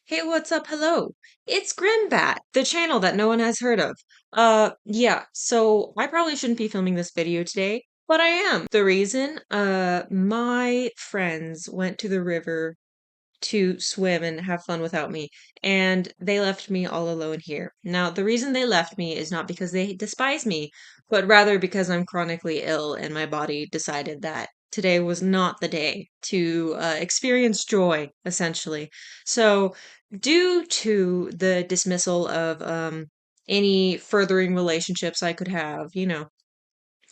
Hey, what's up? Hello. It's Grimbat, the channel that no one has heard of. Yeah, so I probably shouldn't be filming this video today, but I am. The reason, my friends went to the river to swim and have fun without me, and they left me all alone here. Now, the reason they left me is not because they despise me, but rather because I'm chronically ill and my body decided that today was not the day to experience joy, essentially. So, due to the dismissal of any furthering relationships I could have,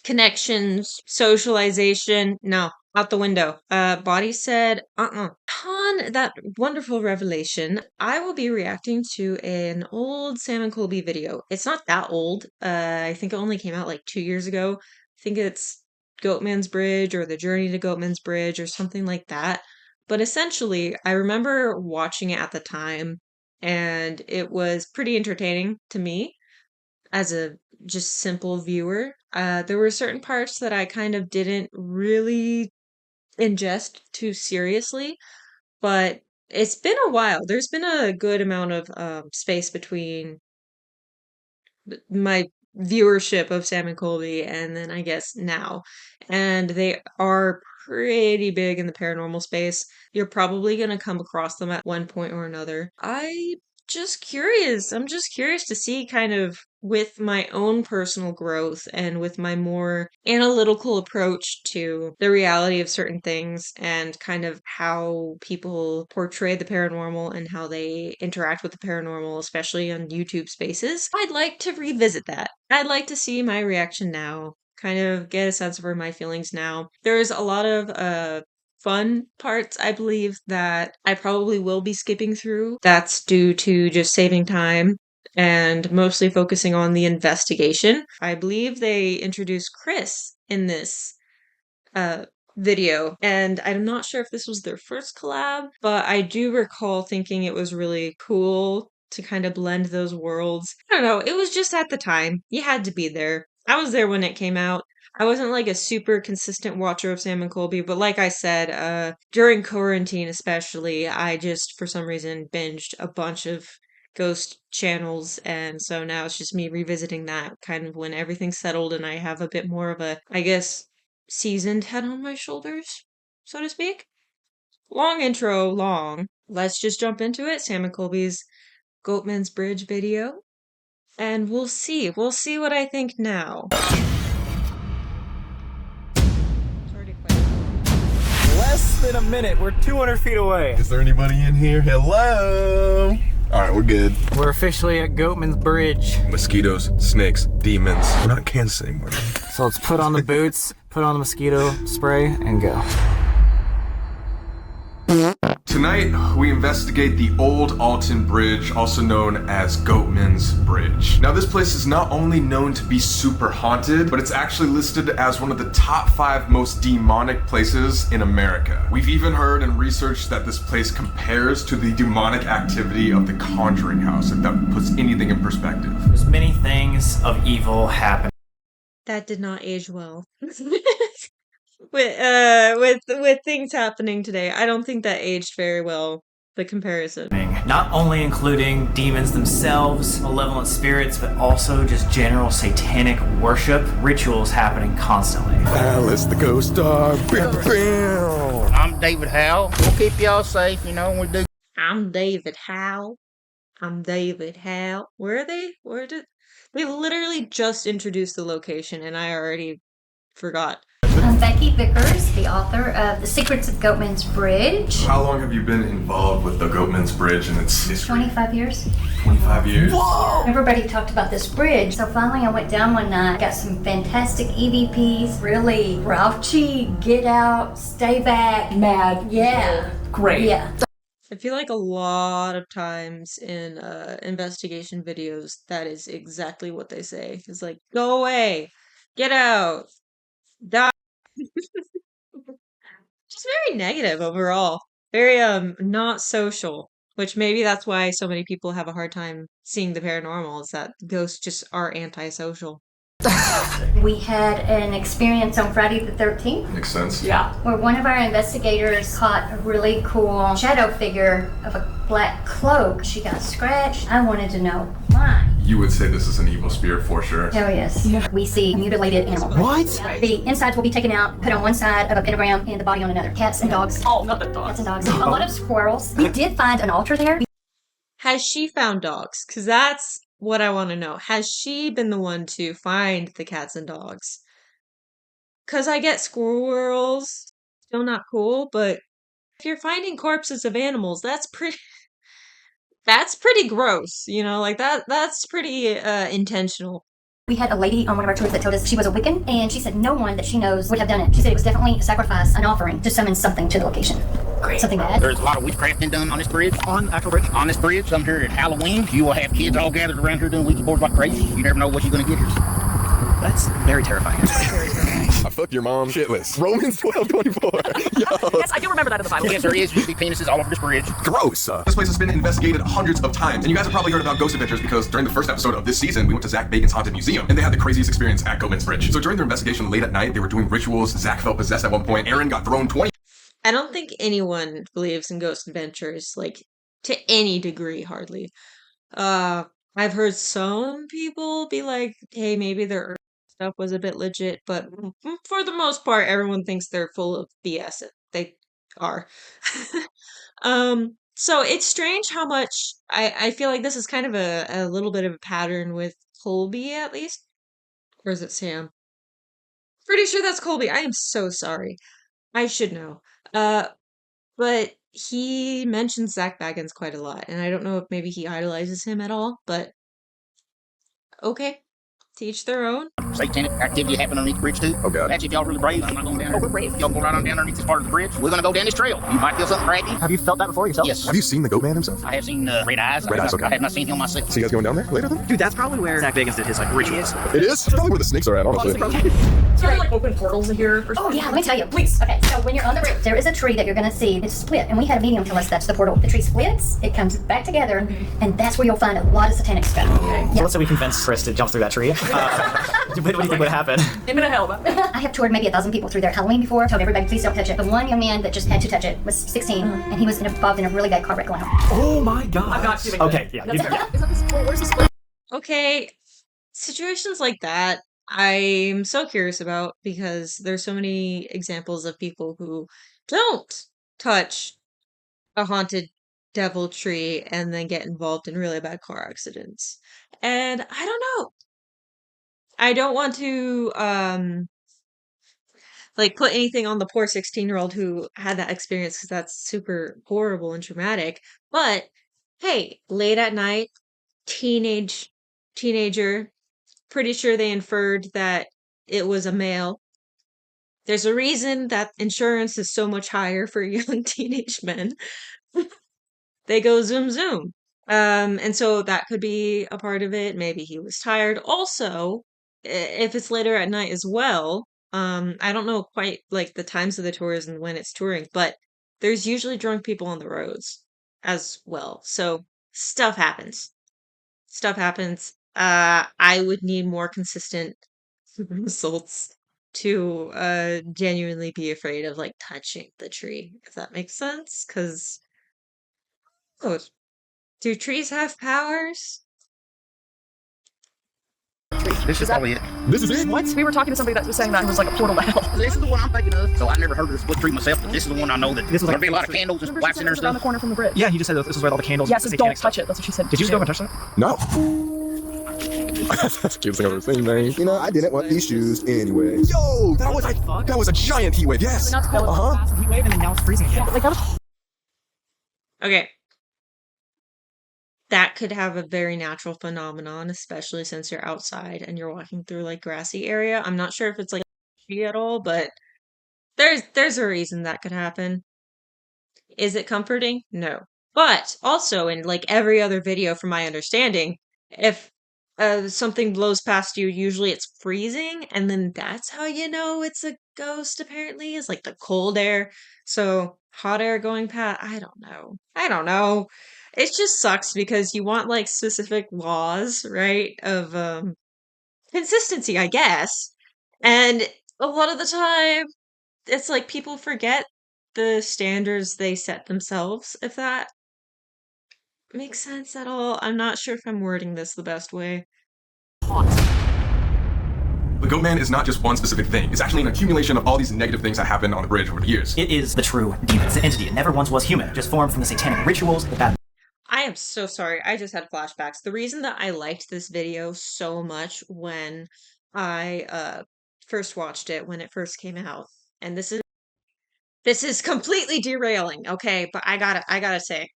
connections, socialization. No, out the window. Body said, Upon that wonderful revelation, I will be reacting to an old Sam and Colby video. It's not that old. I think it only came out like 2 years ago. I think it's Goatman's Bridge or The Journey to Goatman's Bridge or something like that. But essentially, I remember watching it at the time, and it was pretty entertaining to me as a just simple viewer. There were certain parts that I kind of didn't really ingest too seriously, but it's been a while. There's been a good amount of space between my viewership of Sam and Colby and then I guess now. And they are pretty big in the paranormal space. You're probably going to come across them at one point or another. I'm just curious to see kind of with my own personal growth and with my more analytical approach to the reality of certain things and kind of how people portray the paranormal and how they interact with the paranormal, especially on YouTube spaces. I'd like to revisit that. I'd like to see my reaction now, kind of get a sense of where my feelings now. There's a lot of fun parts, I believe, that I probably will be skipping through. That's due to just saving time and mostly focusing on the investigation. I believe they introduced Chris in this uh video, and I'm not sure if this was their first collab, but I do recall thinking it was really cool to kind of blend those worlds. I don't know, it was just at the time. You had to be there. I was there when it came out. I wasn't like a super consistent watcher of Sam and Colby, but like I said, during quarantine especially, I just for some reason binged a bunch of ghost channels, and so now it's just me revisiting that kind of when everything's settled and I have a bit more of a, I guess, seasoned head on my shoulders, so to speak. Long intro, long. Let's just jump into it. Sam and Colby's Goatman's Bridge video. And we'll see. We'll see what I think now. It's already quite. Less than a minute. We're 200 feet away. Is there anybody in here? Hello? Alright, we're good. We're officially at Goatman's Bridge. Mosquitoes, snakes, demons. We're not Kansas anymore. So let's put on the boots, put on the mosquito spray, and go. Tonight, we investigate the Old Alton Bridge, also known as Goatman's Bridge. Now, this place is not only known to be super haunted, but it's actually listed as one of the top 5 most demonic places in America. We've even heard and researched that this place compares to the demonic activity of the Conjuring House, if that puts anything in perspective. There's many things of evil happen. That did not age well. With things happening today, I don't think that aged very well. The comparison. Not only including demons themselves, malevolent spirits, but also just general satanic worship, rituals happening constantly. Alice the ghost dog. I'm David Howe. We'll keep y'all safe, when we do. I'm David Howe. I'm David Howe. Where are they? Where did they literally just introduced the location and I already forgot. I'm Becky Vickers, the author of The Secrets of Goatman's Bridge. How long have you been involved with the Goatman's Bridge and its history? 25 years. 25 years? Whoa! Everybody talked about this bridge. So finally I went down one night, got some fantastic EVPs, really grouchy, get out, stay back. Mad. Yeah. Great. Yeah. I feel like a lot of times in investigation videos, that is exactly what they say. It's like, go away, get out, die. Just very negative overall. Very not social. Which maybe that's why so many people have a hard time seeing the paranormal, is that ghosts just are antisocial. We had an experience on Friday the 13th. Makes sense. Yeah. Where one of our investigators caught a really cool shadow figure of a black cloak. She got scratched. I wanted to know why. You would say this is an evil spirit for sure. Hell yes. Yeah. We see mutilated animals. What? The insides will be taken out, put on one side of a pentagram, and the body on another. Cats and dogs. Oh, not the dogs. Cats and dogs. A lot of squirrels. We did find an altar there. Has she found dogs? Because that's what I want to know. Has she been the one to find the cats and dogs? Because I get squirrels, still not cool, but if you're finding corpses of animals, that's pretty gross, you know, like that's pretty intentional. We had a lady on one of our tours that told us she was a Wiccan, and she said no one that she knows would have done it. She said it was definitely a sacrifice, an offering to summon something to the location. Great. Something bad. There's a lot of witchcraft been done on this bridge. On actual bridge? On this bridge, some here at Halloween. You will have kids all gathered around here doing Ouija boards like crazy. You never know what you're going to get here. That's very terrifying. I fucked your mom shitless. Romans 12:24. Yo. Yes, I do remember that in the Bible. Yes, there is usually penises all over this bridge. Gross. This place has been investigated hundreds of times, and you guys have probably heard about ghost adventures because during the first episode of this season, we went to Zach Bacon's Haunted Museum, and they had the craziest experience at Goatman's Bridge. So during their investigation late at night, they were doing rituals. Zach felt possessed at one point. Aaron got thrown 20. I don't think anyone believes in ghost adventures, like, to any degree, hardly. I've heard some people be like, hey, maybe their Earth stuff was a bit legit, but for the most part, everyone thinks they're full of BS. They are. So it's strange how much I feel like this is kind of a little bit of a pattern with Colby, at least. Or is it Sam? Pretty sure that's Colby. I am so sorry. I should know. But he mentions Zach Baggins quite a lot, and I don't know if maybe he idolizes him at all, but okay. To each their own. Satanic activity happening underneath the bridge too. Oh, God. That's if y'all really brave. I'm not going down there. We're brave. Y'all go right on down underneath this part of the bridge. We're going to go down this trail. You might feel something craggy. Have you felt that before yourself? Yes. Have you seen the Goatman himself? I have seen red eyes. Red eyes, okay. I have not seen him myself. So you guys going down there later then? Dude, that's probably where Zach Bagans did his like rituals. It is? It's probably where the snakes are at, honestly. Is there like open portals in here? Or Oh yeah, let me tell you. Please. Okay, so when you're on the bridge, there is a tree that you're gonna see. It's split, and we had a medium tell us that's the portal. The tree splits, it comes back together, and that's where you'll find a lot of satanic stuff. So let's say we convinced Chris to jump through that tree. What do you think would happen? I'm in a hell. I have toured maybe 1,000 people through there at Halloween before. Told everybody, please don't touch it. The one young man that just had to touch it was 16, and he was involved in a really bad car wreck going on. Oh my god. I've got to. Okay, yeah. Where's the split? Okay, situations like that, I'm so curious about because there's so many examples of people who don't touch a haunted devil tree and then get involved in really bad car accidents. And I don't know. I don't want to like put anything on the poor 16-year-old who had that experience because that's super horrible and traumatic. But hey, late at night, teenager, pretty sure they inferred that it was a male. There's a reason that insurance is so much higher for young teenage men. They go zoom zoom. And so that could be a part of it. Maybe he was tired. Also, if it's later at night as well, I don't know quite like the times of the tours and when it's touring, but there's usually drunk people on the roads as well. So stuff happens. Stuff happens. I would need more consistent results to genuinely be afraid of like touching the tree, if that makes sense. Because oh, do trees have powers? This is probably it. This is it? What? We were talking to somebody that was saying that it was like a portal to hell. This is the one I'm thinking of. So I never heard of the split tree myself, but this is the one I know that This was there'll like be a lot of candles and lights in there and around the stuff. corner from the bridge. Yeah, he just said that this is where all the candles. Yeah, so don't satanic touch stuff. it. That's what she said. Did you just go and touch that? No. That's the cutest thing I've ever seen, man. You know, I didn't want these shoes anyway. Yo, that was a giant heat wave, yes. Heat wave and then now it's freezing again. Like that was Okay. That could have a very natural phenomenon, especially since you're outside and you're walking through like grassy area. I'm not sure if it's like tree at all, but there's a reason that could happen. Is it comforting? No. But also in like every other video from my understanding, if something blows past you, usually it's freezing, and then that's how you know it's a ghost apparently, is like the cold air. So hot air going past, I don't know. It just sucks because you want like specific laws, right? Of consistency, I guess. And a lot of the time, it's like people forget the standards they set themselves, if that makes sense at all. I'm not sure if I'm wording this the best way. The Goatman is not just one specific thing. It's actually an accumulation of all these negative things that happened on the bridge over the years. It is the true demon. It's an entity. It never once was human. It just formed from the satanic rituals, the bad I am so sorry. I just had flashbacks. The reason that I liked this video so much when I first watched it when it first came out, and this is completely derailing, okay, but I gotta say,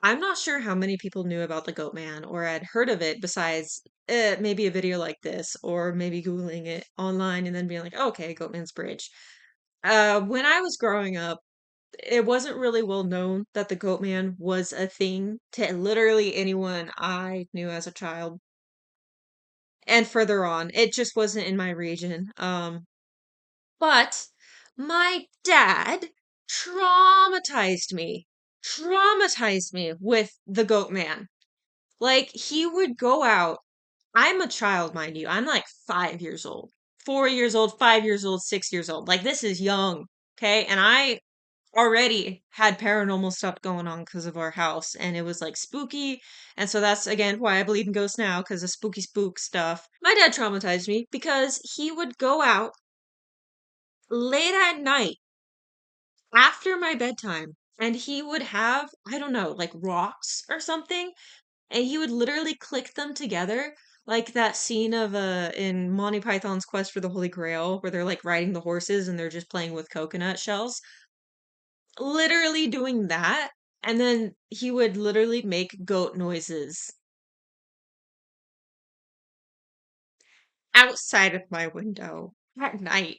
I'm not sure how many people knew about the Goat Man or had heard of it besides maybe a video like this or maybe Googling it online and then being like, okay, Goatman's Bridge. When I was growing up, it wasn't really well known that the Goatman was a thing to literally anyone I knew as a child. And further on, it just wasn't in my region. But my dad traumatized me, traumatized me with the Goat Man. Like, he would go out. I'm a child, mind you. I'm like 5 years old, 4 years old, 5 years old, 6 years old. Like, this is young. Okay. And I already had paranormal stuff going on because of our house, and it was like spooky. And so that's again why I believe in ghosts now, because of spooky spook stuff. My dad traumatized me because he would go out late at night after my bedtime and he would have, I don't know, like rocks or something, and he would literally click them together like that scene of in Monty Python's Quest for the Holy Grail where they're like riding the horses and they're just playing with coconut shells. Literally doing that, and then he would literally make goat noises outside of my window at night,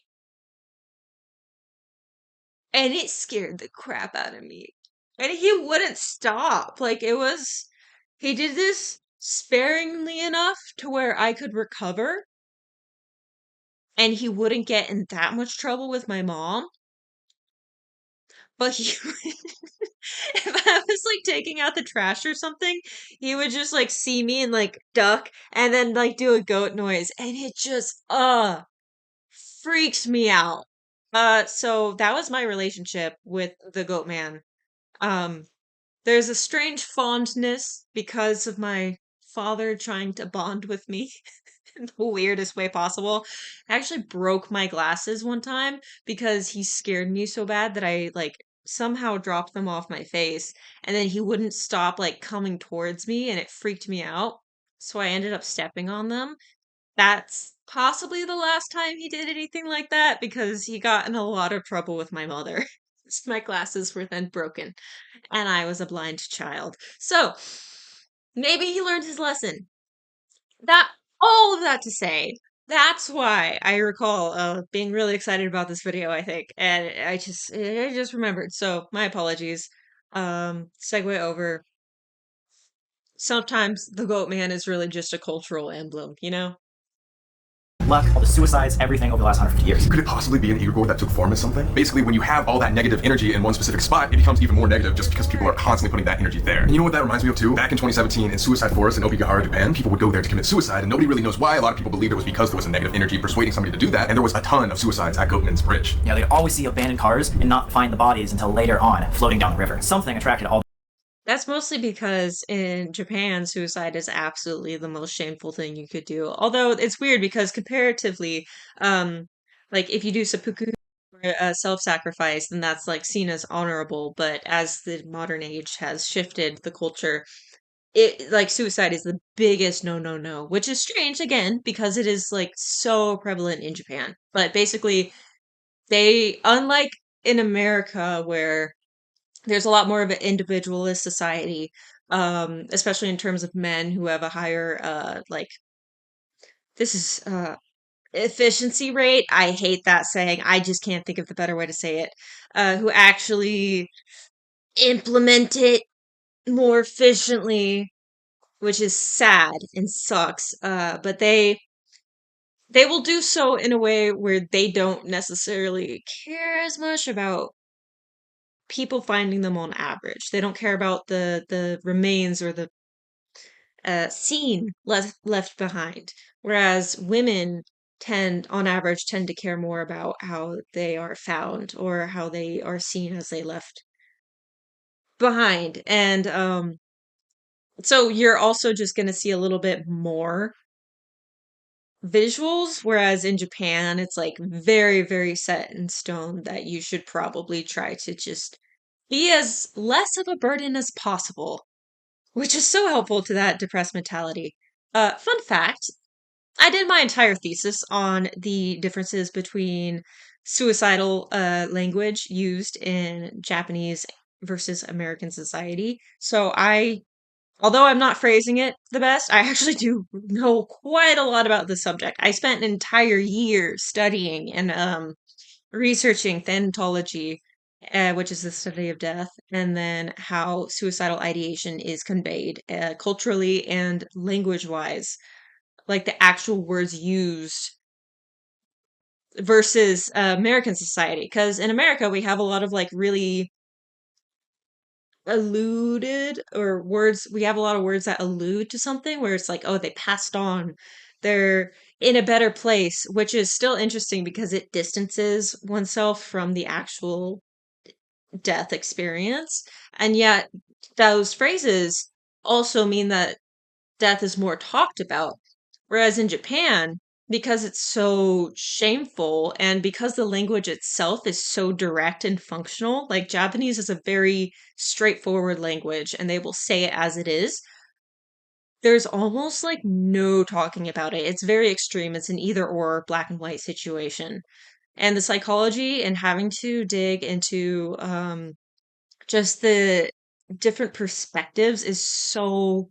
and it scared the crap out of me. And he wouldn't stop. Like, he did this sparingly enough to where I could recover, and he wouldn't get in that much trouble with my mom. But he if I was, like, taking out the trash or something, he would just, like, see me and, like, duck and then, like, do a goat noise, and it just, freaks me out. So that was my relationship with the goat man. Um, there's a strange fondness because of my father trying to bond with me in the weirdest way possible. I actually broke my glasses one time because he scared me so bad that I like somehow dropped them off my face and then he wouldn't stop like coming towards me and it freaked me out. So I ended up stepping on them. That's possibly the last time he did anything like that because he got in a lot of trouble with my mother. So my glasses were then broken and I was a blind child. So maybe he learned his lesson. That all of that to say, that's why I recall being really excited about this video, I think. And I just remembered. So my apologies. Segue over. Sometimes the goat man is really just a cultural emblem, you know? luck, all the suicides, everything over the last 150 years. Could it possibly be an egregore that took form as something? Basically, when you have all that negative energy in one specific spot, it becomes even more negative just because people are constantly putting that energy there. And you know what that reminds me of too? Back in 2017 in Suicide Forest in Okigahara, Japan, people would go there to commit suicide and nobody really knows why. A lot of people believe it was because there was a negative energy persuading somebody to do that, and there was a ton of suicides at Goatman's Bridge. Yeah, they'd always see abandoned cars and not find the bodies until later on, floating down the river. Something attracted all That's mostly because in Japan, suicide is absolutely the most shameful thing you could do. Although it's weird because comparatively, um, like if you do seppuku or self-sacrifice, then that's like seen as honorable. But as the modern age has shifted the culture, it like suicide is the biggest no, no, no, which is strange again because it is like so prevalent in Japan. But basically, they unlike in America where there's a lot more of an individualist society, especially in terms of men who have a higher like this is efficiency rate. I hate that saying. I just can't think of the better way to say it. Who actually implement it more efficiently, which is sad and sucks. But they will do so in a way where they don't necessarily care as much about people finding them on average. They don't care about the remains or the seen left behind, whereas women on average, tend to care more about how they are found or how they are seen as they left behind. And so you're also just going to see a little bit more visuals, whereas in Japan, it's like very, very set in stone that you should probably try to just be as less of a burden as possible, which is so helpful to that depressed mentality. Fun fact, I did my entire thesis on the differences between suicidal language used in Japanese versus American society. So although I'm not phrasing it the best, I actually do know quite a lot about the subject. I spent an entire year studying and researching thanatology, which is the study of death, and then how suicidal ideation is conveyed culturally and language-wise, like the actual words used versus American society. Because in America, we have a lot of like really alluded or words, we have a lot of words that allude to something where it's like, oh, they passed on, they're in a better place, which is still interesting because it distances oneself from the actual death experience. And yet, those phrases also mean that death is more talked about. Whereas in Japan, because it's so shameful and because the language itself is so direct and functional, like Japanese is a very straightforward language and they will say it as it is. There's almost like no talking about it. It's very extreme. It's an either or black and white situation. And the psychology and having to dig into just the different perspectives is so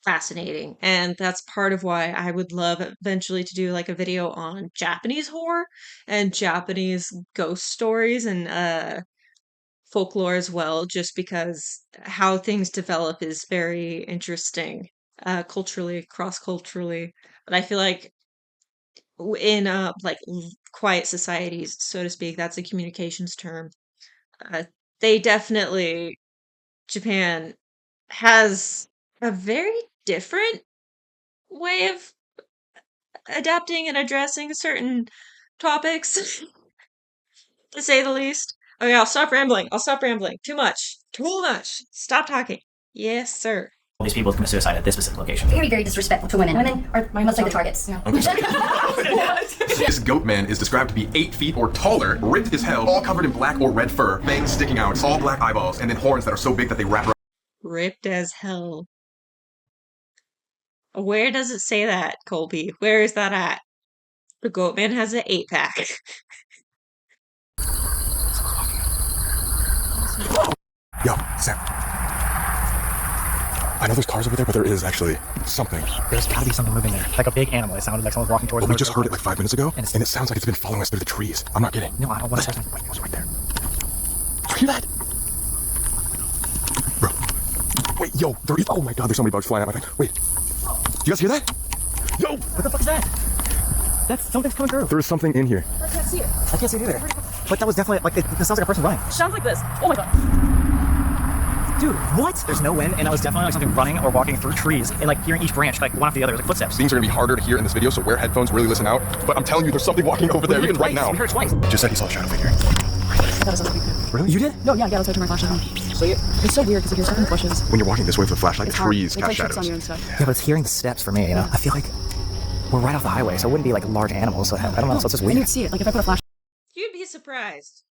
fascinating. And that's part of why I would love eventually to do like a video on Japanese horror and Japanese ghost stories and folklore as well, just because how things develop is very interesting culturally, cross-culturally. But I feel like in like quiet societies, so to speak, that's a communications term. Uh, they definitely Japan has a very different way of adapting and addressing certain topics, to say the least. Okay, I'll stop rambling. I'll stop rambling. Too much. Too much. Stop talking. Yes, sir. All these people commit suicide at this specific location. Very, very disrespectful to women. Women are mostly the targets. No. This Goatman is described to be 8 feet or taller, ripped as hell, all covered in black or red fur, fangs sticking out, all black eyeballs, and then horns that are so big that they wrap around. Ripped as hell. Where does it say that, Colby? Where is that at? The Goatman has an 8-pack. Yo, Sam. I know there's cars over there, but there is actually something. There's gotta be something moving there. Like a big animal. It sounded like someone was walking towards us. We just heard it like 5 minutes ago, and it sounds like it's been following us through the trees. I'm not kidding. No, I don't want to say Wait, it was right there. You hear that? Bro. Wait, yo, there is. Oh my god, there's so many bugs flying at my thing. Wait. You guys hear that? Yo! What the fuck is that? That's something's coming through. There is something in here. I can't see it. I can't see it either. But that was definitely like it sounds like a person running. Sounds like this. Oh my god. Dude, what? There's no wind, and that was definitely like something running or walking through trees, and like hearing each branch, like one after the other, like footsteps. Things are gonna be harder to hear in this video, so wear headphones, really listen out. But I'm telling you, there's something walking over there, even right now. We heard it twice. Just said he saw a shadow figure. That was something. Really? You did? No, yeah, that's why I turned my flashlight on. So it's so weird because if you're stuck in the bushes, When you're walking this way with a flashlight, it's hard. trees They cast play tricks shadows. on you and stuff. Yeah, but it's hearing the steps for me, you know? I feel like we're right off the highway, so it wouldn't be like large animals. So I don't know, so it's just And weird. you'd see it. Like if I put a flashlight. You'd be surprised.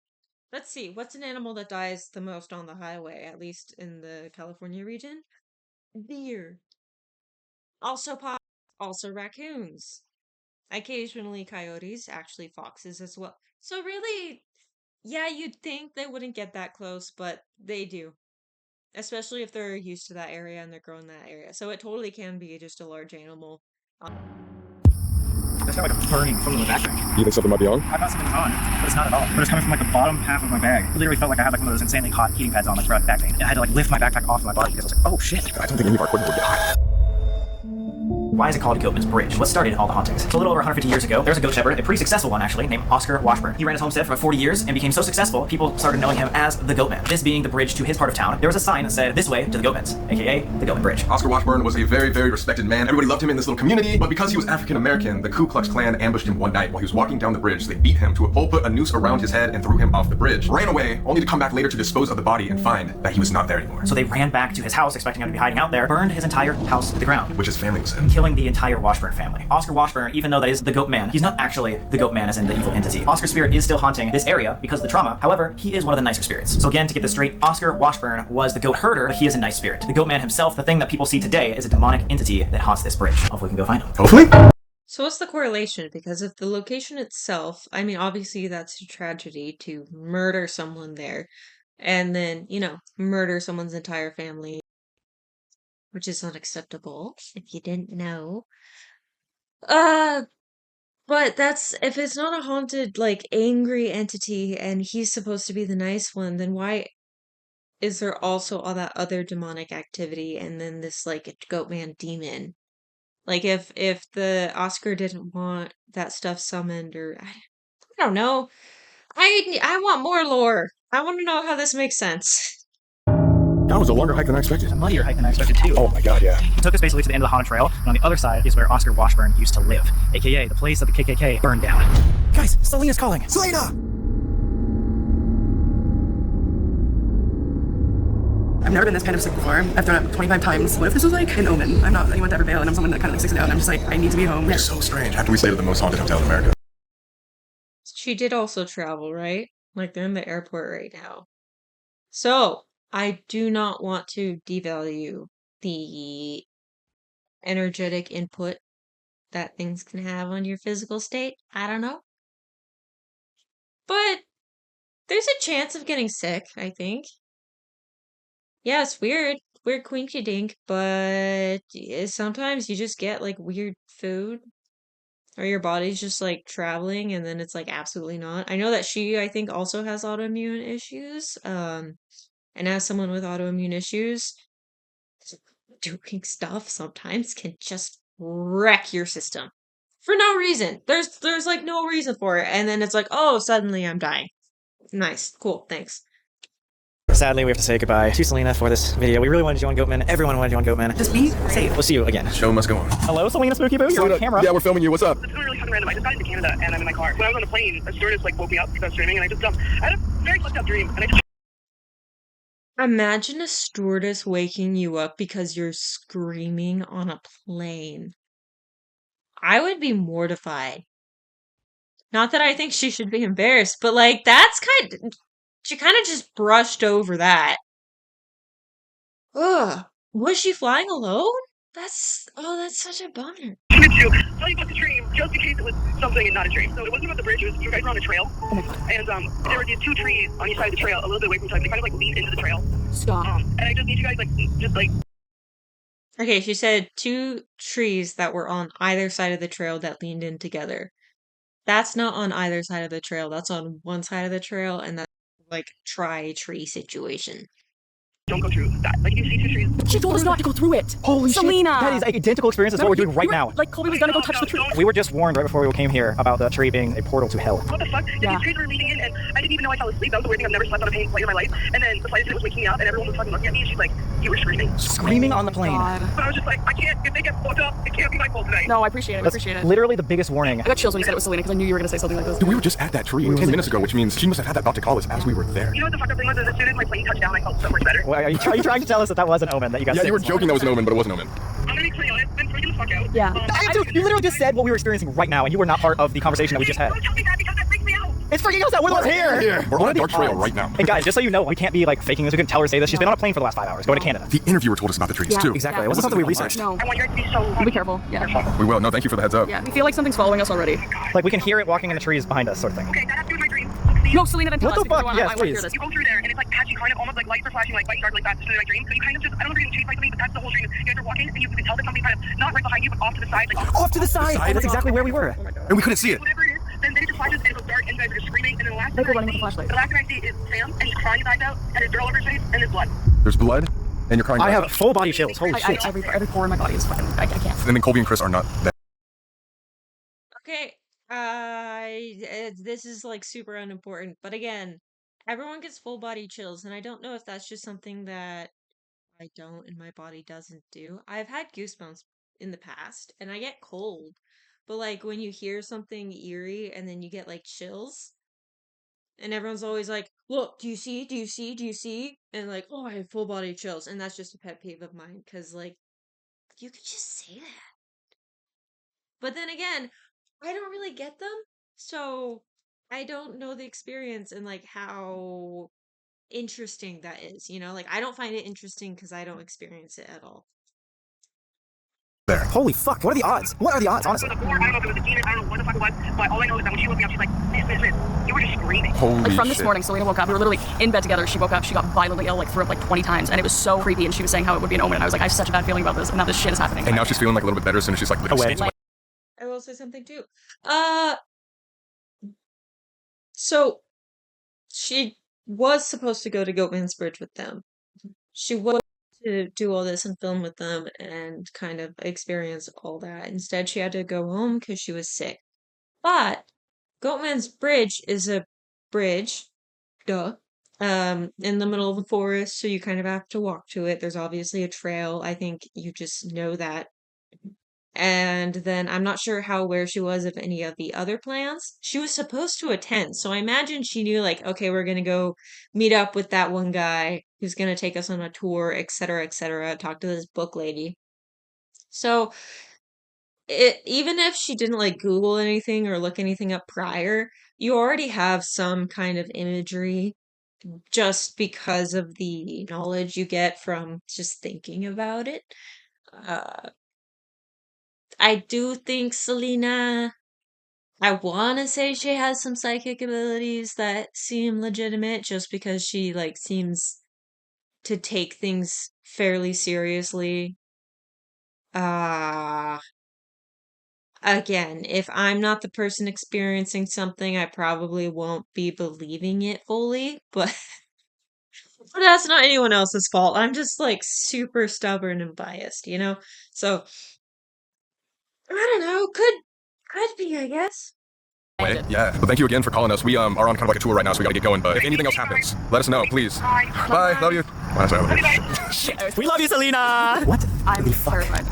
Let's see, what's an animal that dies the most on the highway, at least in the California region? Deer. Also also raccoons. Occasionally coyotes, actually foxes as well. So really, yeah, you'd think they wouldn't get that close, but they do. Especially if they're used to that area and they're growing in that area. So it totally can be just a large animal. There's kind of like a burning from the backpack. You think something might be on? I thought something was on, but it's not at all. But it's coming from like the bottom half of my bag. It literally felt like I had like one of those insanely hot heating pads on, like for back pain. And I had to like lift my backpack off my body because I was like, oh shit. I don't think any of our equipment would get hot. Why is it called Goatman's Bridge? What started all the hauntings? So a little over 150 years ago, there was a goat shepherd, a pretty successful one actually, named Oscar Washburn. He ran his homestead for about 40 years and became so successful, people started knowing him as the Goatman. This being the bridge to his part of town, there was a sign that said, "This way to the Goatmans," aka the Goatman Bridge. Oscar Washburn was a very, very respected man. Everybody loved him in this little community, but because he was African American, the Ku Klux Klan ambushed him one night while he was walking down the bridge. They beat him to a pole, put a noose around his head, and threw him off the bridge. Ran away, only to come back later to dispose of the body and find that he was not there anymore. So they ran back to his house, expecting him to be hiding out there, burned his entire house to the ground, Which his family was in. killing the entire Washburn family. Oscar Washburn, even though that is the Goatman, he's not actually the Goatman as in the evil entity. Oscar's spirit is still haunting this area because of the trauma. However, he is one of the nicer spirits. So again, to get this straight, Oscar Washburn was the goat herder, but he is a nice spirit. The Goatman himself, the thing that people see today, is a demonic entity that haunts this bridge. Hopefully we can go find him. Hopefully? So what's the correlation? Because of the location itself, I mean, obviously that's a tragedy to murder someone there and then, murder someone's entire family, which is unacceptable, if you didn't know. But if it's not a haunted, like, angry entity and he's supposed to be the nice one, then why is there also all that other demonic activity and then this, like, Goatman demon? Like, if the Oscar didn't want that stuff summoned, or I don't know. I want more lore. I want to know how this makes sense. That was a longer hike than I expected. A muddier hike than I expected too. Oh my god, yeah. He took us basically to the end of the haunted trail, and on the other side is where Oscar Washburn used to live, aka the place that the KKK burned down. Guys, Selena's calling. Selena! I've never been this kind of sick before. I've thrown up 25 times. What if this was like an omen? I'm not anyone to ever bail, and I'm someone that kind of like sticks it out, and I'm just like, I need to be home. It's so strange. After we stayed at the most haunted hotel in America. She did also travel, right? Like, they're in the airport right now. So, I do not want to devalue the energetic input that things can have on your physical state. I don't know. But there's a chance of getting sick, I think. Yeah, it's weird. Weird quinky dink, but sometimes you just get like weird food. Or your body's just like traveling and then it's like absolutely not. I know that she, I think, also has autoimmune issues. And as someone with autoimmune issues, doing stuff sometimes can just wreck your system for no reason. There's like no reason for it, and then it's like, oh, suddenly I'm dying. Nice, cool, thanks. Sadly, we have to say goodbye to Selena for this video. We really wanted you on Goatman. Everyone wanted you on Goatman. Just be safe. We'll see you again. Show must go on. Hello, Selena Spooky Boo. You're on camera. Yeah, we're filming you. What's up? It's really fucking random. I just got into Canada and I'm in my car. When I was on the plane, a stewardess woke me up because I was streaming and I just jumped. I had a very fucked up dream and I just Imagine a stewardess waking you up because you're screaming on a plane. I would be mortified. Not that I think she should be embarrassed, but like she kind of just brushed over that. Ugh. Was she flying alone? That's such a bummer. wanted to tell you about the dream just in case it was something and not a dream. So it wasn't about the bridge, it was you guys were on a trail. And there were these two trees on each side of the trail, a little bit away from each other. They kind of like lean into the trail. Stop. And I just need you guys just Okay, she said 2 trees that were on either side of the trail that leaned in together. That's not on either side of the trail. That's on one side of the trail, and that's like tri-tree situation. don't go through that. Like, if you see 2 trees. She told us not to go through it. Holy Selena! shit! That is an identical experience as what we're doing right now. Like, Colby was gonna go touch the tree. We were just warned right before we came here about the tree being a portal to hell. What the fuck? Yeah. These trees were leaning in, and I didn't even know I fell asleep. That was the weird thing. I've never slept on a plane in my life. And then the flight attendant was waking me up, and everyone was fucking looking at me, and she's like, you were screaming. Screaming on the plane. God. But I was just like, I can't. If they get fucked up, it can't be my fault tonight. No, I appreciate it. I That's appreciate it. literally the biggest warning. I got chills when you said it was Selena because I knew you were gonna say something like this. Dude, we were just at that tree 10 minutes ago, which means she must have had that thought to call us as we were there. You know what the fucked up thing was? As soon as my plane touched down, I felt so much better. Well, are you trying to tell us that was an omen that you got? Yeah, sick you were this joking morning? that was an omen, but it wasn't an omen. I'm gonna be clear, I've been freaking the fuck out. Yeah. Dude, you literally just said what we were experiencing right now, and you were not part of the conversation that we just had. Don't tell me that because that freaks me out. It's freaking us out. We're the ones here. We're on a dark trail right now. And guys, just so you know, we can't be like faking this. We couldn't tell her to say this. She's been on a plane for the last 5 hours, going to Canada. The interviewer told us about the trees, Yeah. too. Exactly. Yeah. It wasn't something we researched. No. I want you guys to be so Be careful. Yeah. We will. No, thank you for the heads up. Yeah. We feel like something's following us already. Like we can hear it walking in the trees behind us, sort of thing. Okay, that has to do with my dream. No, Selena, then tell What us the because fuck? I want Yes, to hear please. this. You go through there, and it's like patchy, kind of almost like lights are flashing, like white dark, like that, just in my dream. So you kind of just, I don't know if you're getting chased by something, but that's the whole dream. You guys are walking, and you can tell that something kind of, not right behind you, but off to the side. Like, Off to the side. side? That's exactly where we were. And we couldn't see it. whatever it is, then it just flashes, and it goes dark, and you guys are just screaming, and then the last Like thing we're I running with see, a flashlight. the last thing I see is Sam, and he's crying his eyes out, and his girl over his face, and his blood. There's blood. And you're crying. I have full body chills. Holy shit. Every pore in my body is fucking. I can't. And then Colby and Chris are not that. Okay, this is like super unimportant, but again, everyone gets full body chills, and I don't know if that's just something that I don't and my body doesn't do. I've had goosebumps in the past, and I get cold, but like when you hear something eerie and then you get like chills, and everyone's always like, "Look, do you see? Do you see? Do you see?" And like, "Oh, I have full body chills," and that's just a pet peeve of mine because like you could just say that, but then again, I don't really get them, so I don't know the experience and like how interesting that is, you know? Like I don't find it interesting because I don't experience it at all. There. Holy fuck, what are the odds? What are the odds, honestly? I don't know if it was a demon, I don't know what the fuck it was, but all I know is that when she woke me up, she's like, miss. You were just screaming. Holy Like from shit. this morning, Selena woke up. We were literally in bed together. She woke up. She got violently ill, like threw up like 20 times, and it was so creepy. And she was saying how it would be an omen. And I was like, I have such a bad feeling about this, and now this shit is happening. And now she's feeling like a little bit better as soon as she's like Away. skates away. I will say something too. So she was supposed to go to Goatman's Bridge with them. She was to do all this and film with them and kind of experience all that. Instead, she had to go home because she was sick. But Goatman's Bridge is a bridge, duh, in the middle of the forest, so you kind of have to walk to it. There's obviously a trail. I think you just know that. And then I'm not sure how aware she was of any of the other plans. She was supposed to attend, so I imagine she knew, like, okay, we're gonna go meet up with that one guy who's gonna take us on a tour, etc., talk to this book lady. So even if she didn't like Google anything or look anything up prior, you already have some kind of imagery just because of the knowledge you get from just thinking about it. I do think Selena, I want to say she has some psychic abilities that seem legitimate just because she like seems to take things fairly seriously. Uh Again, if I'm not the person experiencing something, I probably won't be believing it fully, but but that's not anyone else's fault. I'm just like super stubborn and biased, you know? So I don't know, could be, I guess. Yeah, but thank you again for calling us. We are on kind of like a tour right now, so we gotta get going. But if anything else happens, let us know, please. Bye. Love you. Well, Shit. We love you, Selena! What? I'm terrified.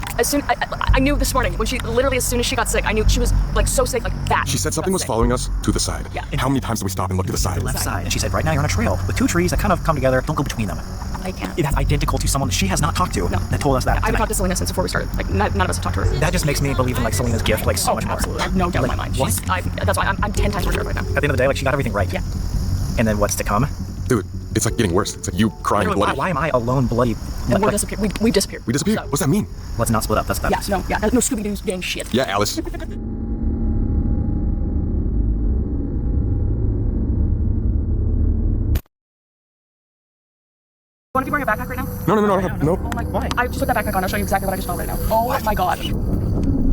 I knew this morning when she literally, as soon as she got sick, I knew she was like so sick, like that. She said something was following us to the side. Yeah. And how many times did we stop and look to the side? The left side. And she said, right now you're on a trail with two trees that kind of come together. Don't go between them. I can't. That's identical to someone that she has not talked to. No. That told us that. I haven't tonight. talked to Selena since before we started. Like, none of us have talked to her. That just makes me believe in like Selena's gift like so much more. Absolutely. I have no doubt in my mind. What? That's why I'm 10 times more sure right now. At the end of the day, like she got everything right. Yeah. And then what's to come? Dude, it's like getting worse. It's like you crying Literally, bloody. why am I alone, bloody? We're Like, disappeared. We disappeared. We disappeared. So- What's that mean? let's not split up. That's that. No Scooby-Doo's gang shit. Yeah, Alice. Want to be wearing a backpack right now? No. Oh my, Why? I just put that backpack on. I'll show you exactly what I just felt right now. Oh my god.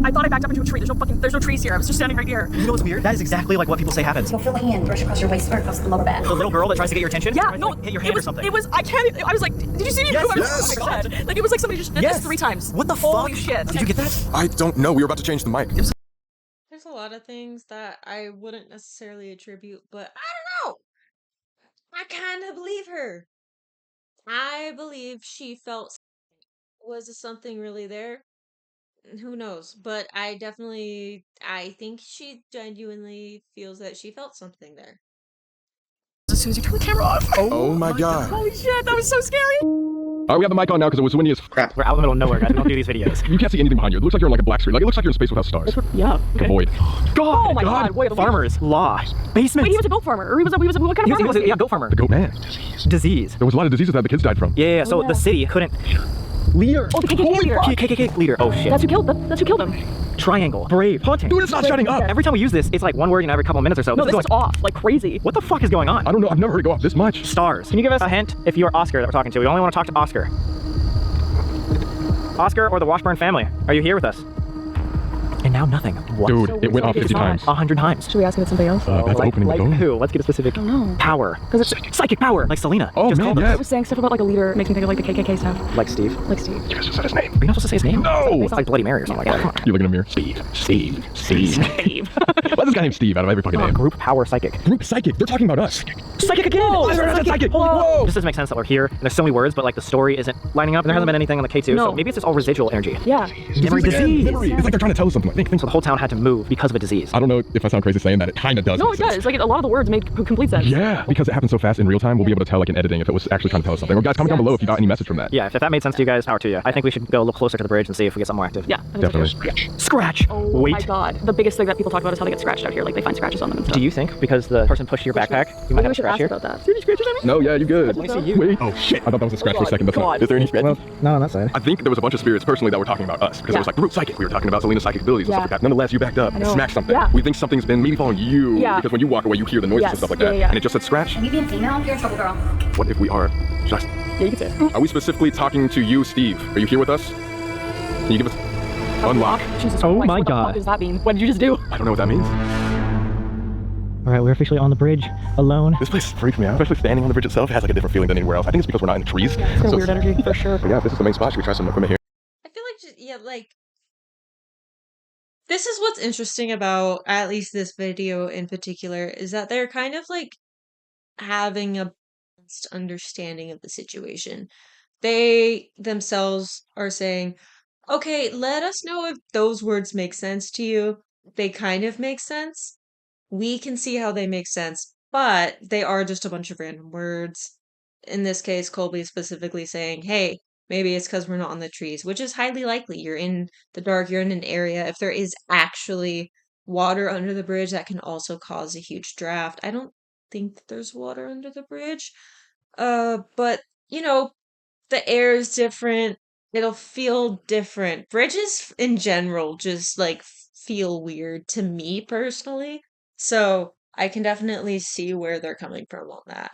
I thought I backed up into a tree. There's no trees here. I was just standing right here. You know what's weird? That is exactly like what people say happens. So feel the hand brush across your waist or across the lower back. The little girl that tries to get your attention. Yeah, tries to, no, like, hit your hand or something. It was, I can't even, I was like, did you see me? Yes, I was, yes. Oh my god. Like, it was like somebody just did this 3 times. What the Holy fuck? shit. Did you get that? I don't know. We were about to change the mic. There's a lot of things that I wouldn't necessarily attribute, but I don't know. I kind of believe her. I believe she felt was something really there. Who knows? But I think she genuinely feels that she felt something there. As soon as you turn the camera off. Oh my god. Holy shit, that was so scary. Alright, we have the mic on now because it was windy as crap. We're out in the middle of nowhere, guys. We don't do these videos. You can't see anything behind you. It looks like you're in like a black screen. Like it looks like you're in space without stars. Yeah. The void. God! Oh my god, wait, Farmers, law, basement. Wait, he was a goat farmer. Or he was what kind of farmer was he? Yeah, goat farmer. The goat man. Disease. There was a lot of diseases that the kids died from. Yeah, so the city couldn't. Leader. Oh, the KKK leader. KKK leader. Oh shit. That's who killed him. Triangle. Brave. Haunting. Dude, it's not shutting up. Every time we use this, it's like one word in every couple minutes or so. No, this is is off, like crazy. What the fuck is going on? I don't know. I've never heard it go off this much. Stars. Can you give us a hint if you're Oscar that we're talking to? We only want to talk to Oscar. Oscar or the Washburn family. Are you here with us? And now now nothing. What? Dude, it went off 50 times. 100 times. Should we ask if it's something else? That's opening the door. Who? Let's get a specific power. Because it's psychic power, like Selena. Oh, man, I yes. was saying stuff about like a leader makes me think of like the KKK stuff. Like Steve. Like Steve. You guys just said his name. Are you not supposed to say his name? No! It's like Bloody Mary or something like that. You look in the mirror. Steve. Why's this guy named Steve out of every fucking name? Group power psychic. Group psychic. They're talking about us. Psychic again! I said psychic. Whoa! This doesn't make sense that we're here, and there's so many words, but like the story isn't lining up, and there hasn't been anything on the K2, so maybe it's just all residual energy. Yeah. Memory disease! Memory. It's like they're trying to tell us something. I think. So the whole town had to move because of a disease. I don't know if I sound crazy saying that. It kind of does. No, it does. Like a lot of the words made complete sense. Yeah, because it happens so fast in real time, we'll be able to tell like in editing if it was actually trying to tell us something. Or guys, comment down below if you got any message from that. Yeah, if that made sense to you guys, power to you. I think we should go a little closer to the bridge and see if we get something more active. Yeah. Definitely. Scratch! Oh Wait. my god. The biggest thing that people talk about is how they get scratched out here. Like they find scratches on them and stuff. Do you think because the person pushed your backpack, you might Maybe have we a should scratch ask here? about that. See any scratches on me? No, yeah, you good. Let me see you. Wait. Oh shit. I thought that was a scratch for a second. That's not. Is there any scratches? No, on that side. I think there was a bunch of spirits personally that were talking about us because it was like group psychic. We were talking about Selena's psychic abilities and stuff like that. Nonetheless, you backed up and smashed something. Yeah. We think something's been maybe following you because when you walk away, you hear the noises and Yes. stuff like that. Yeah. And it just said scratch. Have you been female? You're in trouble, girl. What if we are? Yeah, you can say it. Are we specifically talking to you, Steve? Are you here with us? Can you give us unlock? Jesus Oh Christ, my what the God. fuck does that mean? What did you just do? I don't know what that means. All right, we're officially on the bridge, alone. This place freaks me out, especially standing on the bridge itself. It has like a different feeling than anywhere else. I think it's because we're not in the trees. It's got a weird energy for sure. But yeah, if this is the main spot. Should we try some equipment here? I feel like like this is what's interesting about at least this video in particular is that they're kind of like having a balanced understanding of the situation. They themselves are saying, okay, let us know if those words make sense to you. They kind of make sense. We can see how they make sense, but they are just a bunch of random words. In this case, Colby specifically saying, hey, maybe it's because we're not on the trees, which is highly likely. You're in the dark, you're in an area. If there is actually water under the bridge, that can also cause a huge draft. I don't think that there's water under the bridge. But, you know, the air is different. It'll feel different. Bridges in general just like feel weird to me personally. So I can definitely see where they're coming from on that.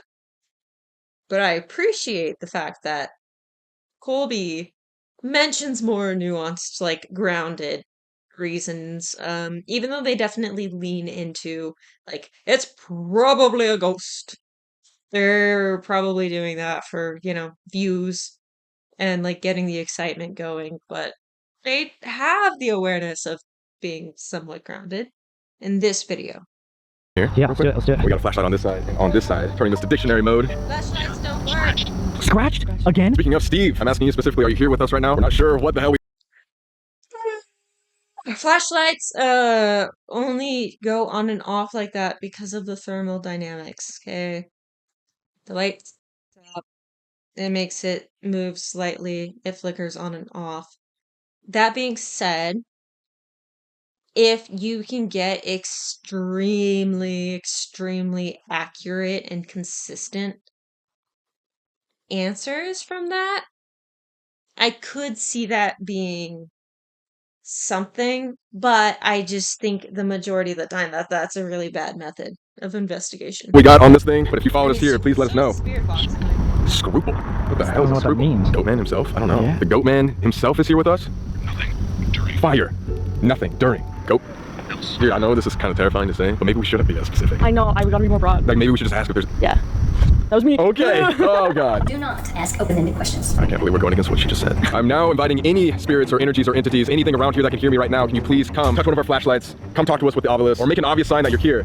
But I appreciate the fact that Colby mentions more nuanced, like grounded reasons, even though they definitely lean into like it's probably a ghost. They're probably doing that for, you know, views and like getting the excitement going, but they have the awareness of being somewhat grounded in this video. Here, Yeah, let's do it. Let's do it. We got a flashlight on this side and on this side, turning this to dictionary mode. Flashlights don't work. Scratched again? Speaking of Steve, I'm asking you specifically, are you here with us right now? We're not sure what the hell we... Flashlights only go on and off like that because of the thermodynamics, okay? The light up, it makes it move slightly, it flickers on and off. That being said, if you can get extremely accurate and consistent answers from that, I could see that being something, but I just think the majority of the time that's a really bad method of investigation. we got on this thing, but if you followed us here, please let us know. Spirit box. Scruple. What the hell is know a what that scruple? means. Goatman himself? I don't know. Yeah. The Goatman himself is here with us? Nothing. During. Fire. Nothing. During. Goat. Dude, I know this is kind of terrifying to say, but maybe we shouldn't be that specific. I know, I gotta be more broad. Like maybe we should just ask if there's... Yeah. That was me. Okay. Oh god. Do not ask open-ended questions. I can't believe we're going against what she just said. I'm now inviting any spirits or energies or entities, anything around here that can hear me right now. Can you please come touch one of our flashlights, come talk to us with the obelisk, or make an obvious sign that you're here.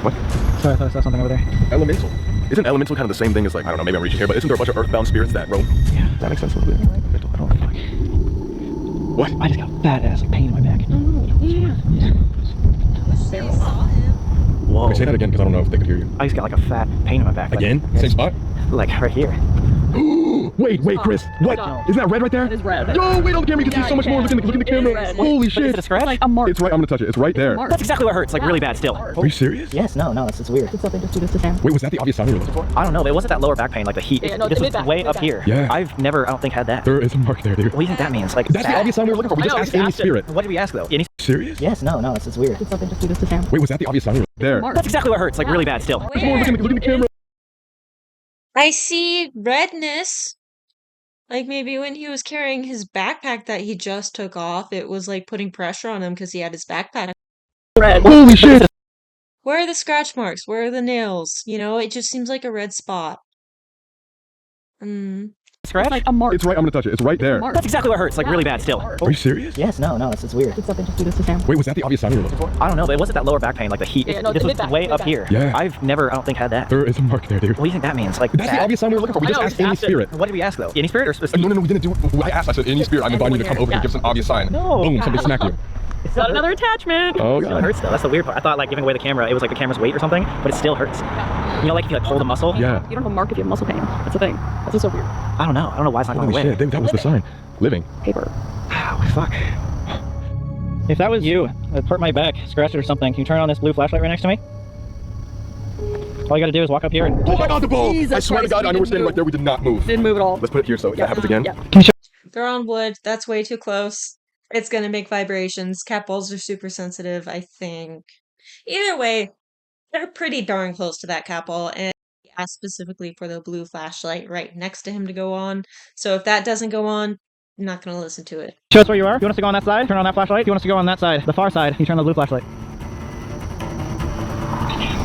What? Sorry, I thought I saw something over there. Elemental. Isn't elemental kind of the same thing as like, I don't know, maybe I'm reaching here, but isn't there a bunch of earthbound spirits that roam? Yeah. That makes sense a little bit. I don't know. What? I just got badass pain in my back. Whoa. Okay, say that again because I don't know if they could hear you. I just got like a fat pain in my back. Again? Same spot? Like right here. Wait, Chris. What? No. Isn't that red right there? It is red. Yo, wait on the camera. You can see so much more. Look in the camera. red. Holy Is shit. it a scratch? Like a mark. It's right. I'm gonna touch it. It's right there. That's exactly what hurts. Like really bad still. Are you serious? Yes. No. It's weird. Did something just do this to Sam? Wait, was that the obvious sound we were looking for? I don't know. But it wasn't that lower back pain, like the heat. Yeah, no, this it's was mid-back, way up mid-back. here. Yeah. I've never, I don't think, had that. There is a mark there, dude. What do you think that means? Like That's the bad? obvious sound we were looking for. We I just know, asked we any asked it. spirit. What did we ask though? Any? Serious? Yes. No. It's weird. Did something just do this to Sam? Wait, was that the obvious sound we were there? Mark. That's exactly what hurts. Like really bad still. Look in the camera. I see redness. Like maybe when he was carrying his backpack that he just took off, it was like putting pressure on him because he had his backpack. Red. Holy shit! Where are the scratch marks? Where are the nails? You know, it just seems like a red spot. Scratch? Like a mark. It's right. I'm gonna touch it. It's right there. That's exactly what hurts, like really bad still. Are you serious? Yes, no, it's weird. It's something, just do this to Sam. Wait, was that the obvious sign you were looking for? I don't know, but it wasn't that lower back pain, like the heat. Yeah, no, this was mid-back, way up mid-back. here. Yeah. I've never, I don't think, had that. There is a mark there, dude. What do you think that means? Like That's the that? obvious sign we were looking for. We just know, asked we any asked it. spirit. What did we ask though? Any spirit or specific? No, we didn't do it. I asked. I said, any spirit. I'm inviting you to come over and give us an obvious sign. No. Boom, somebody smacked you. It's Got another attachment. Oh, It still hurts though. That's the weird part. I thought like giving away the camera, it was like the camera's weight or something, but it still hurts. You know, like if you like pull the muscle. Yeah. You don't have a mark if you have muscle pain. That's the thing. That's what's so weird. I don't know why it's not going Holy away. shit, dude, that was the sign. Living. Paper. Oh, fuck. If that was you, it hurt my back, scratched it or something, can you turn on this blue flashlight right next to me? All you gotta do is walk up here and... Oh my god, the ball! Jesus I swear to Christ, God, I know we we're standing didn't right there. We did not move. Didn't move at all. Let's put it here so if that happens again. Yeah. They're on wood. That's way too close. It's gonna make vibrations. Cat balls are super sensitive, I think. Either way, they're pretty darn close to that cat ball, and he asked specifically for the blue flashlight right next to him to go on. So if that doesn't go on, I'm not gonna listen to it. Show us where you are. If you want us to go on that side, turn on that flashlight. If you want us to go on that side, the far side, you turn on the blue flashlight.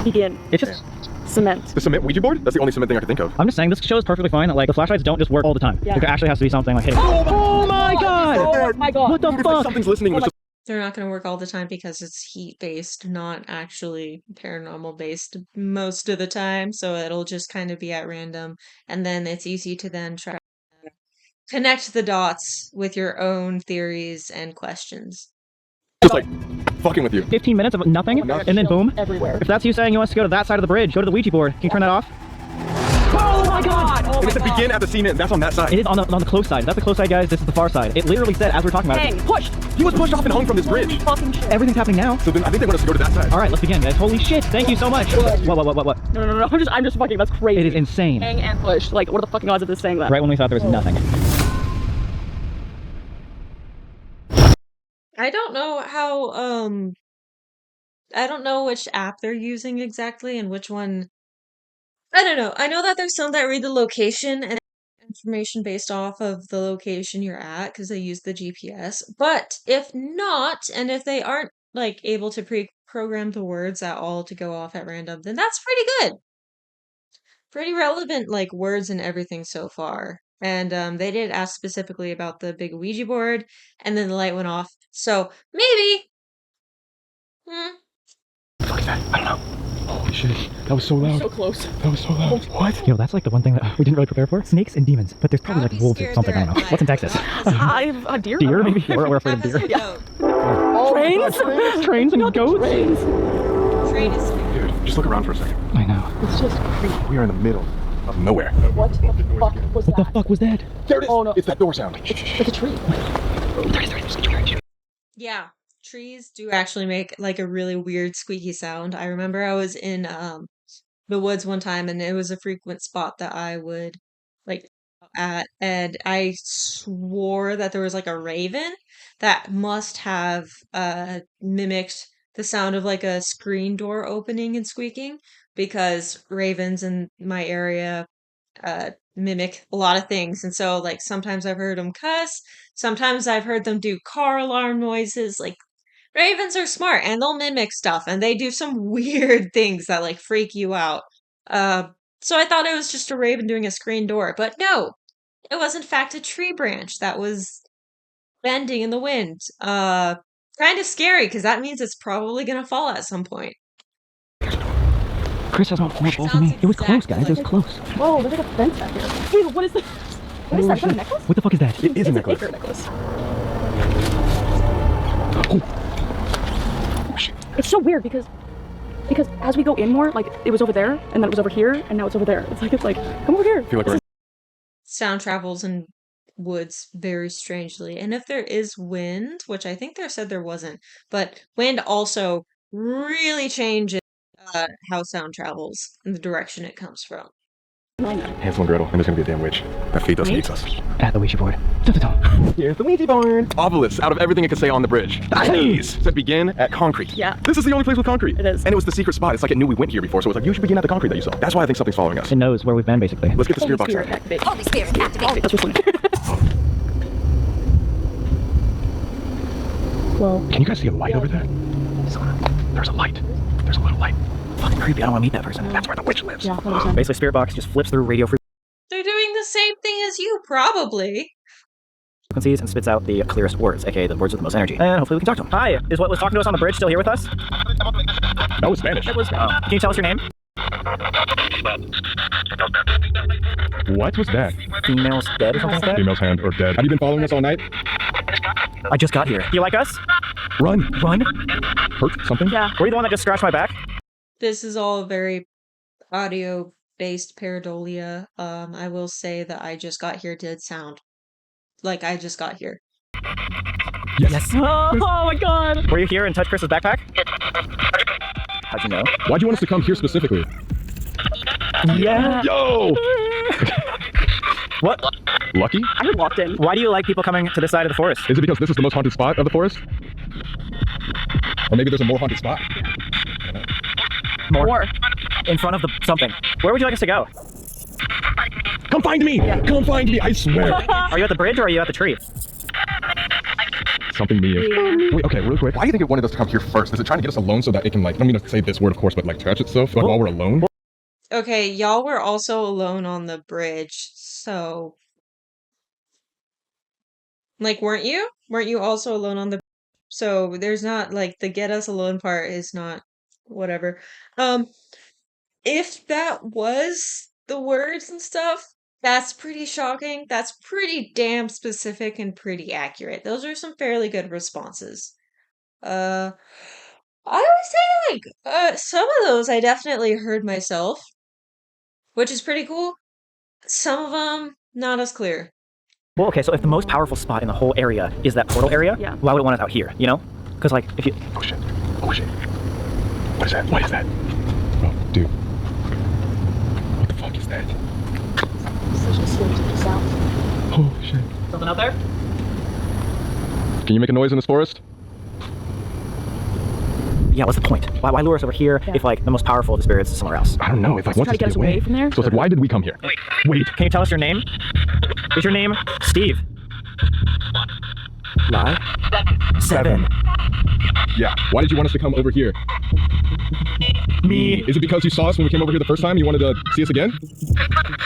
Begin. It's just... Cement. The cement Ouija board? That's the only cement thing I can think of. I'm just saying, this shows perfectly fine that like the flashlights don't just work all the time. Yeah. There actually has to be something like hitting. Oh my god! Oh my god. What the It's like fuck? something's listening. and it's They're not gonna work all the time because it's heat-based, not actually paranormal-based most of the time, so it'll just kind of be at random, and then it's easy to then try to connect the dots with your own theories and questions. just like fucking with you. 15 minutes of nothing, and then boom. Everywhere. If that's you saying you want us to go to that side of the bridge, go to the Ouija board. Can you turn that off? Oh my god! Oh And my it's the god. begin at the scene, and that's on that side. It is on the close side. That's the close side, guys. This is the far side. It literally said, as we're talking about Dang, it, pushed. He was pushed off and hung from this bridge. Fucking shit. everything's happening now. So then I think they want us to go to that side. All right, let's begin, guys. Holy shit! Thank you so much. What? No. I'm just fucking. That's crazy. It is insane. Hang and push. Like, what are the fucking odds of this saying that? Right when we thought there was nothing. I don't know how, I don't know which app they're using exactly and which one. I don't know. I know that there's some that read the location and information based off of the location you're at because they use the GPS. But if not, and if they aren't like able to pre-program the words at all to go off at random, then that's pretty good. Pretty relevant, like words and everything so far. And they did ask specifically about the big Ouija board, and then the light went off. So maybe. What is that? I don't know. Holy shit. That was so loud. So close. That was so loud. What? Yo, that's like the one thing that we didn't really prepare for. Snakes and demons. But there's probably I would like be wolves or scared something. I they're don't know. at What's in night. Texas? I've a deer. Deer, maybe? We're afraid of deer. Trains. Trains and goats? Trains. Train is Dude, just look around for a second. I know. It's just creepy. We are in the middle of nowhere. What the fuck was What the that? fuck was that? There it is. Oh, no. It's that door sound. It's a tree. Yeah, trees do actually make like a really weird squeaky sound. I remember I was in the woods one time and it was a frequent spot that I would like at, and I swore that there was like a raven that must have mimicked the sound of like a screen door opening and squeaking because ravens in my area mimic a lot of things. And so like sometimes I've heard them cuss, sometimes I've heard them do car alarm noises. Like ravens are smart and they'll mimic stuff and they do some weird things that like freak you out. So I thought it was just a raven doing a screen door, but no, it was in fact a tree branch that was bending in the wind. Kind of scary because that means it's probably gonna fall at some point. Chris has not balls than me. It was close, guys. It was close. Whoa, there's like a fence back here. Dude, what is this? What is that? Is that a necklace? What the fuck is that? It is a It's necklace. an necklace. Oh. Shit. It's so weird because as we go in more, like it was over there, and then it was over here, and now it's over there. It's like come over here. I feel like we're Sound travels in woods very strangely. And if there is wind, which I think they said there wasn't, but wind also really changes how sound travels and the direction it comes from. Hansel and Gretel, and there's gonna be a damn witch that feeds us and eats us. At the Ouija board. Dun-dun-dun. Here's the Ouija board. Obelisks, out of everything it could say on the bridge. Please. Said begin at concrete. Yeah. This is the only place with concrete. It is. And it was the secret spot. It's like it knew we went here before, so it was like, you should begin at the concrete that you saw. That's why I think something's following us. It knows where we've been, basically. Let's get the spirit box Spirit out. activate. Holy Spirit, activate. That's what's Whoa. Can you guys see a light over there? There's a light. There's a little light. Fucking creepy. I don't want to meet that person. That's where the witch lives. Yeah, 100%. Basically, spirit box just flips through radio They're doing the same thing as you, probably. frequencies and spits out the clearest words, aka the words with the most energy. And hopefully we can talk to him. Hi, is what was talking to us on the bridge still here with us? That was Spanish. It was. Can you tell us your name? What was that? Female's dead or something like that? Female's hand or dead. Have you been following us all night? I just got here. You like us? Run. Run? Hurt something? Yeah. Were you the one that just scratched my back? This is all very audio-based pareidolia. I will say that I just got here did sound like I just got here. Yes. Oh my god! Were you here and touched Chris's backpack? How'd you know? Why'd you want us to come here specifically? Yeah. Yo! What? Lucky? I heard walked in. Why do you like people coming to this side of the forest? Is it because this is the most haunted spot of the forest? Or maybe there's a more haunted spot? More. In front of the something. Where would you like us to go? Come find me! Yeah. Come find me, I swear! Are you at the bridge or are you at the tree? Something me. Wait, okay, real quick. Why do you think it wanted us to come here first? Is it trying to get us alone so that it can, like, I don't mean to say this word, of course, but, like, touch itself like, while we're alone? Okay, y'all were also alone on the bridge, so... Like, weren't you? Weren't you also alone on the... So, there's not, like, the get us alone part is not... Whatever. If that was the words and stuff, that's pretty shocking. That's pretty damn specific and pretty accurate. Those are some fairly good responses. I would say, like, some of those I definitely heard myself, which is pretty cool. Some of them, not as clear. Well, okay, so if the most powerful spot in the whole area is that portal area, Yeah. why would it want it out here, you know? Because, like, if you... Oh, shit. Oh, shit. What is that? What is that? Oh, dude. What the fuck is that? Oh, shit. Something out there? Can you make a noise in this forest? Yeah, what's the point? Why lure us over here if, like, the most powerful of the spirits is somewhere else? I don't know. It's like, wants Try to get us away from there? So it's like, why did we come here? Wait. Can you tell us your name? Is your name Steve? Lie? 7. Yeah. Why did you want us to come over here? Me. Is it because you saw us when we came over here the first time? You wanted to see us again?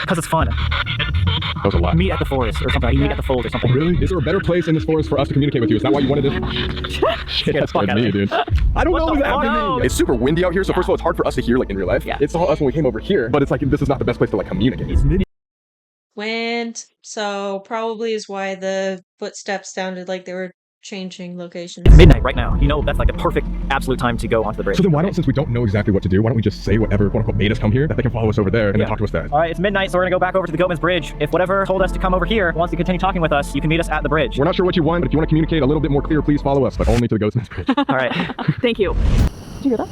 Because it's fun. That was a lie. Meet at the forest or something. Meet at the fold or something. Really? Is there a better place in this forest for us to communicate with you? Is that why you wanted to... Shit, that's fuck good out of me, me. dude. I don't know what's happening. No. It's super windy out here, so first of all, it's hard for us to hear, like, in real life. Yeah. It's all us when we came over here, but it's like, this is not the best place to, like, communicate. It's midnight. Wind, so probably is why the footsteps sounded like they were changing locations. It's midnight right now. You know, that's like the perfect, absolute time to go onto the bridge. So then why don't, since we don't know exactly what to do, why don't we just say whatever, quote unquote, made us come here, that they can follow us over there and then talk to us there? All right, it's midnight, so we're gonna go back over to the Goatman's bridge. If whatever told us to come over here wants to continue talking with us, you can meet us at the bridge. We're not sure what you want, but if you want to communicate a little bit more clear, please follow us, but only to the Goatman's bridge. All right. Thank you. Did you hear that?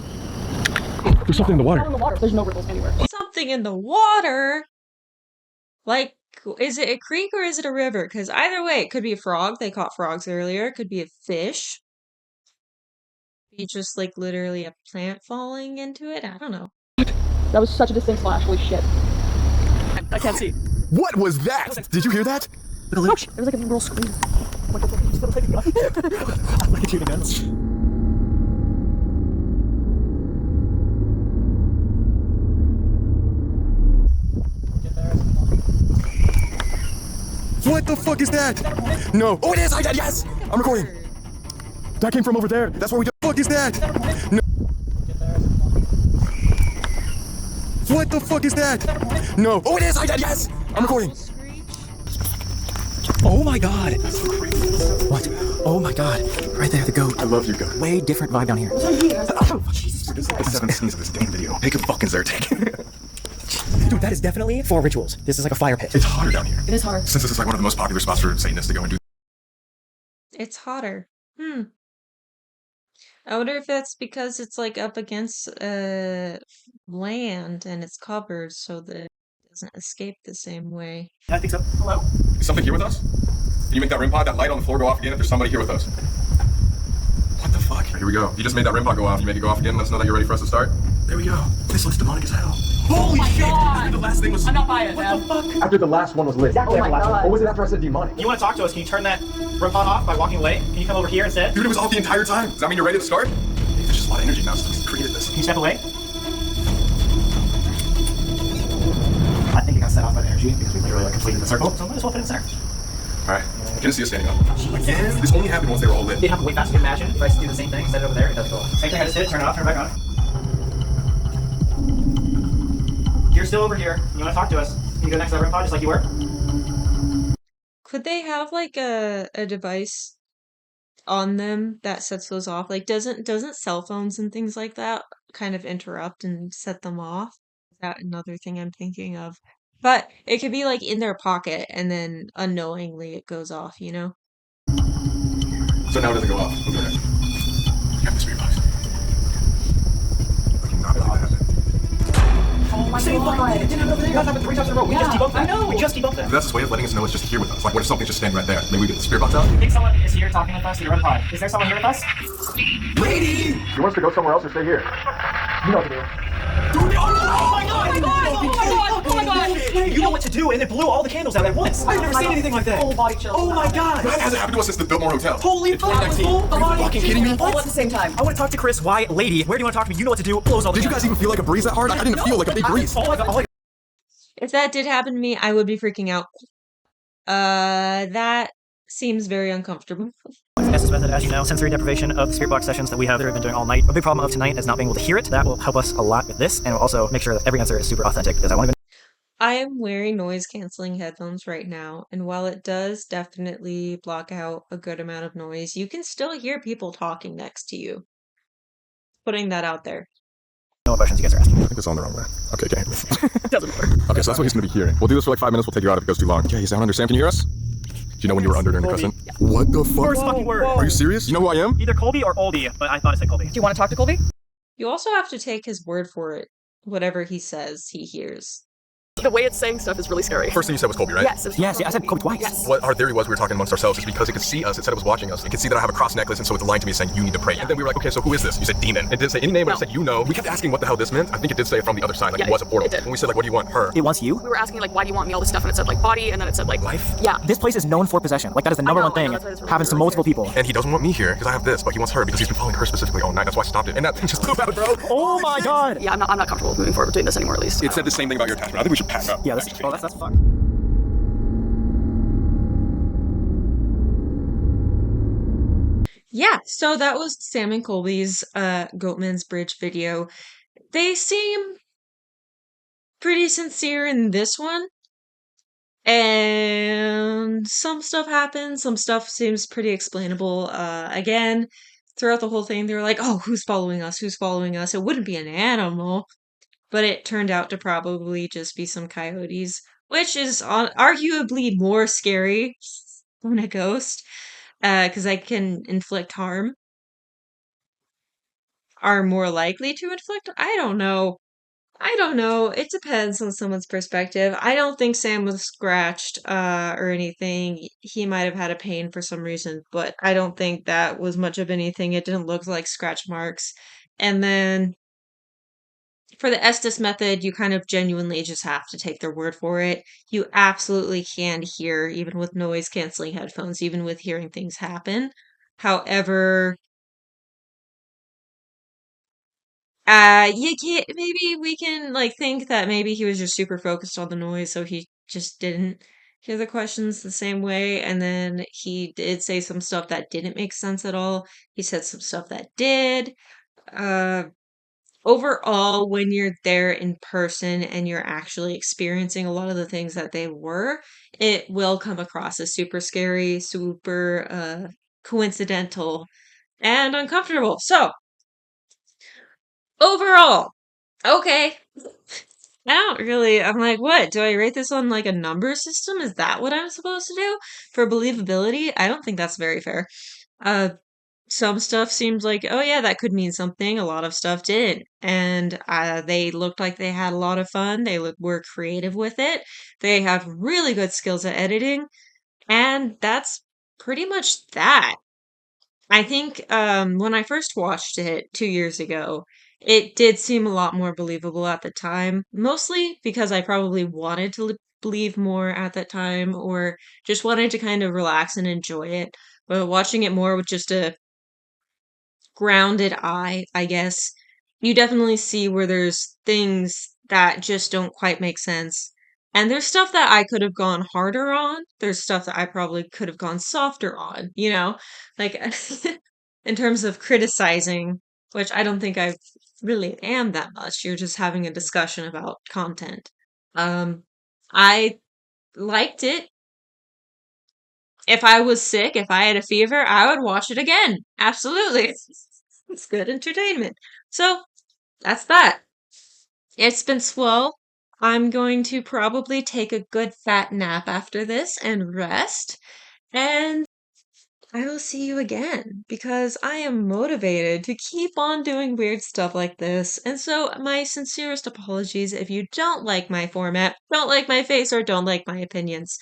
There's something in the water. Not in the water. There's no ripples anywhere. Something in the water? Like, is it a creek or is it a river? Because either way, it could be a frog. They caught frogs earlier. It could be a fish. Be just like literally a plant falling into it. I don't know. That was such a distinct flash. Holy shit. I can't see. What was that? Did you hear that? Ouch! It was like a little scream. Like a What the fuck is that? No. Oh, it is! I did, yes! I'm recording. That came from over there. That's where we did. What the fuck is that? No. What the fuck is that? No. Oh, it is! I did, yes! I'm recording. Oh my god. What? Oh my god. Right there, the goat. I love you, goat. Way different vibe down here. Oh, Jesus. This is like the 7 scenes of this damn video. Take a fucking Zyrtec. Dude, that is definitely for rituals. This is like a fire pit. It's hotter down here. It is hard. Since this is like one of the most popular spots for Satanists to go and do. It's hotter. I wonder if that's because it's like up against land and it's covered so that it doesn't escape the same way. I think so. Hello? Is something here with us? Can you make that REM pod, that light on the floor go off again if there's somebody here with us? What the fuck? Here we go. You just made that REM pod go off. You made it go off again. Let us know that you're ready for us to start. There we go. This looks demonic as hell. Holy shit! The last thing was. I'm not buying it, man. What the fuck? After the last one was lit. Oh my god. Or was it after I said demonic? You want to talk to us? Can you turn that room pod off by walking away? Can you come over here instead? Dude, it was off the entire time. Does that mean you're ready to start? There's just a lot of energy now since we created this. Can you step away? I think it got set off by the energy because we literally like completed the circle, so might as well put it in center. Alright. Can I see us standing up? Again? This only happened once they were all lit. It happened way faster than imagine. If I do the same thing, set it over there, it doesn't go off. Same thing, I just did, turn it off, turn it back on. You're still over here. You want to talk to us? Can you go next to that room pod just like you were? Could they have like a device on them that sets those off? Like doesn't cell phones and things like that kind of interrupt and set them off? Is that another thing I'm thinking of? But it could be like in their pocket and then unknowingly it goes off, you know? So now it doesn't go off. We'll go next. You have the spirit box. I cannot believe that happened. Oh my god. It didn't happen over there. That happened 3 times in a row. We just debunked that. I know. We just debunked that. That's his way of letting us know it's just here with us. Like, what if something's just standing right there? Maybe we get the spirit box out? I think someone is here talking with us through the room pod. Is there someone here with us? Lady! You want us to go somewhere else or stay here? You know what to do. Dude, oh my god! Oh my god! Oh my god! Oh my god! You know what to do, and it blew all the candles out at once. I've never seen anything like that. Full body chill. Oh my god! That hasn't happened to us since the Biltmore Hotel. Holy fuck! Are you fucking kidding me? All at the same time. I want to talk to Chris. Why, lady? Where do you want to talk to me? You know what to do. Blows all the Did you guys even feel like a breeze that hard? I didn't feel like a big breeze. Oh my god! If that did happen to me, I would be freaking out. That seems very uncomfortable. Estes method, as you know, sensory deprivation of the spirit box sessions that we have been doing all night. A big problem of tonight is not being able to hear it. That will help us a lot with this, and will also make sure that every answer is super authentic, because I want to. I am wearing noise canceling headphones right now, and while it does definitely block out a good amount of noise, you can still hear people talking next to you. Putting that out there. No questions you guys are asking. I think it's on the wrong way. Okay, can't hear me. Doesn't matter. Okay, so that's what he's gonna be hearing. We'll do this for like 5 minutes. We'll take you out if it goes too long. Okay, he's down under. Sam, can you hear us? Do you know when you were under during the cussing? Yeah. What the fuck? First fucking word. Are you serious? You know who I am? Either Colby or Oldie, but I thought it said Colby. Do you want to talk to Colby? You also have to take his word for it. Whatever he says, he hears. The way it's saying stuff is really scary. First thing you said was Colby, right? Yes. Yes, I said Colby twice. Yes. What our theory was, we were talking amongst ourselves, is because it could see us, it said it was watching us. It could see that I have a cross necklace, and so it's lying to me saying, you need to pray. And then we were like, okay, so who is this? You said demon. It didn't say any name, but it said, you know. We kept asking what the hell this meant. I think it did say it from the other side, like Yeah, it was a portal. it did. And we said, like, what do you want? Her. It wants you? We were asking, like, why do you want me, all this stuff, and it said, like, body, and then it said, like, Life? Yeah. This place is known for possession. Like, that is the number know, one thing. I know, that's why it's really, Happens to really multiple scary. people. And he doesn't want me here, because I have this, but he wants her, because he's been following her specifically all night. That's why I stopped it. And that thing just flew out, bro. Oh my god! Yeah, I'm not comfortable moving forward with doing this anymore, at least. It said the same thing about your attachment. I think we should pack up. Yeah, that's fucked. Yeah, so that was Sam and Colby's Goatman's Bridge video. They seem pretty sincere in this one. And some stuff happens, some stuff seems pretty explainable. Again, throughout the whole thing, they were like, oh, who's following us? Who's following us? It wouldn't be an animal. But it turned out to probably just be some coyotes, which is arguably more scary than a ghost. Because I can inflict harm. Are more likely to inflict? I don't know. It depends on someone's perspective. I don't think Sam was scratched or anything. He might have had a pain for some reason, but I don't think that was much of anything. It didn't look like scratch marks. And then for the Estes method, you kind of genuinely just have to take their word for it. You absolutely can hear, even with noise canceling headphones, even with hearing things happen. However, you can't, maybe we can like think that maybe he was just super focused on the noise, so he just didn't hear the questions the same way. And then he did say some stuff that didn't make sense at all. He said some stuff that did. Overall, when you're there in person and you're actually experiencing a lot of the things that they were, it will come across as super scary, super coincidental, and uncomfortable. So, overall, okay. I'm like, what? Do I rate this on like a number system? Is that what I'm supposed to do? For believability? I don't think that's very fair. Some stuff seems like, oh yeah, that could mean something. A lot of stuff didn't. And they looked like they had a lot of fun. They were creative with it. They have really good skills at editing. And that's pretty much that. I think when I first watched it 2 years ago, it did seem a lot more believable at the time, mostly because I probably wanted to believe more at that time or just wanted to kind of relax and enjoy it. But watching it more with just a grounded eye, I guess, you definitely see where there's things that just don't quite make sense. And there's stuff that I could have gone harder on. There's stuff that I probably could have gone softer on, like in terms of criticizing, which I don't think I really am that much. You're just having a discussion about content. I liked it. If I was sick, if I had a fever, I would watch it again. Absolutely. It's good entertainment. So that's that. It's been swell. I'm going to probably take a good fat nap after this and rest. And I will see you again because I am motivated to keep on doing weird stuff like this. And so, my sincerest apologies if you don't like my format, don't like my face, or don't like my opinions.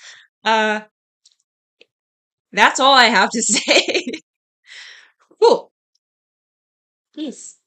Uh, that's all I have to say. Cool. Peace.